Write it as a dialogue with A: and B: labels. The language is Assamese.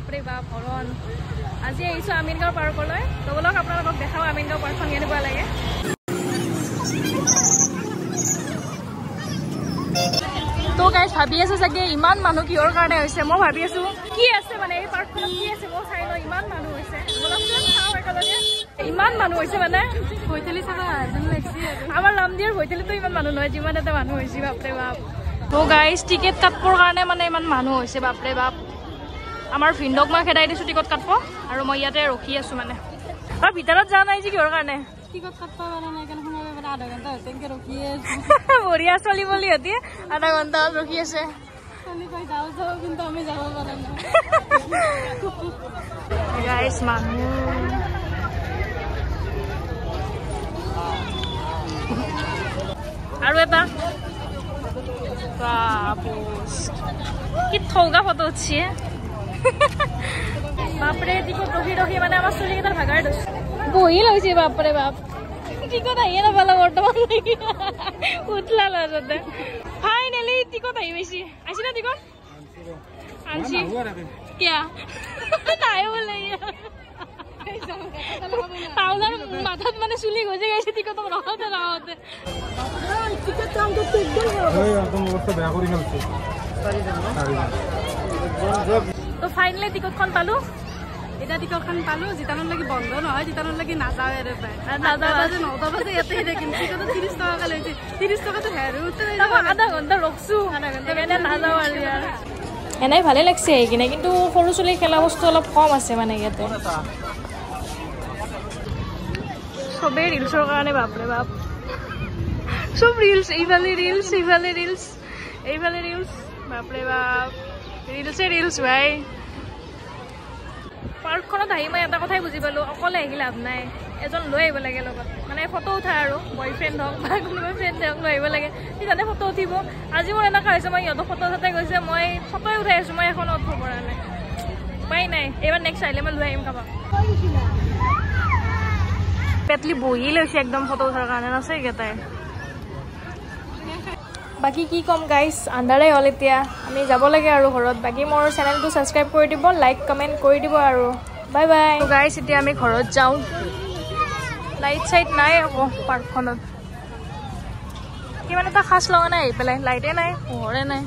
A: বাপৰে বাপ হৰণ আজি আহিছোঁ আমিনগাঁও পাৰ্কলৈ তো বলক আপোনালোকক দেখাওঁ আমিনগাঁও পাৰ্কখন কেনেকুৱা লাগে তো গাইজ ভাবি আছো চাগে ইমান মানুহ কিহৰ কাৰণে হৈছে মই ভাবি আছো কি আছে মানে এই পাৰ্কখনত কি আছে মই চাই লওঁ ইমান মানুহ হৈছে চাওঁ একেলগে ইমান মানুহ হৈছে মানে ভৈতেলি চাবা আমাৰ নামদিয়াৰ ভৈতেলিতো ইমান মানুহ নহয় যিমান এটা মানুহ হৈছে বাপৰে বাপ তো গাইজ টিকেট কাটবৰ কাৰণে মানে ইমান মানুহ হৈছে বাপৰে বাপ আমাৰ ভিন্দক মই খেদাই দিছোঁ টিকট কাটব আৰু মই ইয়াতে ৰখি আছোঁ মানে আৰু ভিতৰত যোৱা নাই যে কিহৰ কাৰণে টিকট কাটব মানে নাই কাৰণে সোমাব মানে আধা ঘণ্টা হৈছে এনেকৈ ৰখি আছে বঢ়িয়া চলি বুলি সিহঁতি আধা ঘণ্টা ৰখি আছে চলি কৈ যাওঁ যাওঁ কিন্তু আমি যাব পৰা নাই গাইজ মানুহ আৰু এটা কি থৌগা ফটো উঠছে বাপৰে টিকট ৰখি ৰখি মানে আমাৰ চুলিকেইটাৰ ভাগাৰ দিছে বহি লৈছে বাপৰে বাপ টিকট আহিয়ে নাপালা বৰ্তমান উঠলা লাজতে ফাইনেলি টিকট আহি পাইছে আহিছে না টিকট আনছি কিয়া নাই বোলে পাউলাৰ মাথাত মানে চুলি গজে গৈছে টিকট ৰখাওঁতে ৰখাওঁতে তো ফাইনেলি টিকটখন পালো এটা টিকটখন পালো যেতানলৈকে বন্ধ নহয় যেতানলৈকে নাযাওঁ আৰু নাযাওঁ 9টা বাজে ইয়াতে কিন্তু টিকটত 30 টকা লৈছে 30 টকাটো হেৰো আধা ঘণ্টা ৰখছো সেইকাৰণে নাযাওঁ আৰু ইয়াৰ এনেই ভালে লাগছে কিনে কিন্তু সৰু চুলি খেলা বস্তু অলপ কম আছে মানে ইয়াতে চবেই ৰিলছৰ কাৰণে বাপৰে বাপ সব ৰিলছ এইফালে ৰিলছ এইফালে ৰিলছ এইফালে ৰিলছ বাপৰে বাপ ৰিলছে ৰিলছ ভাই পাৰ্কখনত আহি মই এটা কথাই বুজি পালোঁ অকলে আহি লাভ নাই এজন লৈ আহিব লাগে লগত মানে ফটো উঠা আৰু বয়ফ্ৰেণ্ড হওক বা কোনোবা ফ্ৰেণ্ড হওক লৈ আহিব লাগে সেইকাৰণে ফটো উঠিব আজি মোৰ এনেকুৱা হৈছে মই সিহঁতক ফটো উঠাতে গৈছে মই ফটোই উঠাই আছোঁ মই এখন উঠিব পৰা নাই উপায় নাই এইবাৰ নেক্সট আহিলে মই লৈ আহিম কাৰোবাক পেটলি বহি লৈছে একদম ফটো উঠাৰ কাৰণে নাছে এইকেইটাই বাকি কি কম গাইজ আন্ধাৰে হ'ল এতিয়া আমি যাব লাগে আৰু ঘৰত বাকি মোৰ চেনেলটো ছাবস্ক্ৰাইব কৰি দিব লাইক কমেণ্ট কৰি দিব আৰু বাই বাই গাইজ এতিয়া আমি ঘৰত যাওঁ লাইট চাইট নাই আকৌ পাৰ্কখনত কিমান এটা খাচ লগা নাই আহি পেলাই লাইটে নাই পোহৰে নাই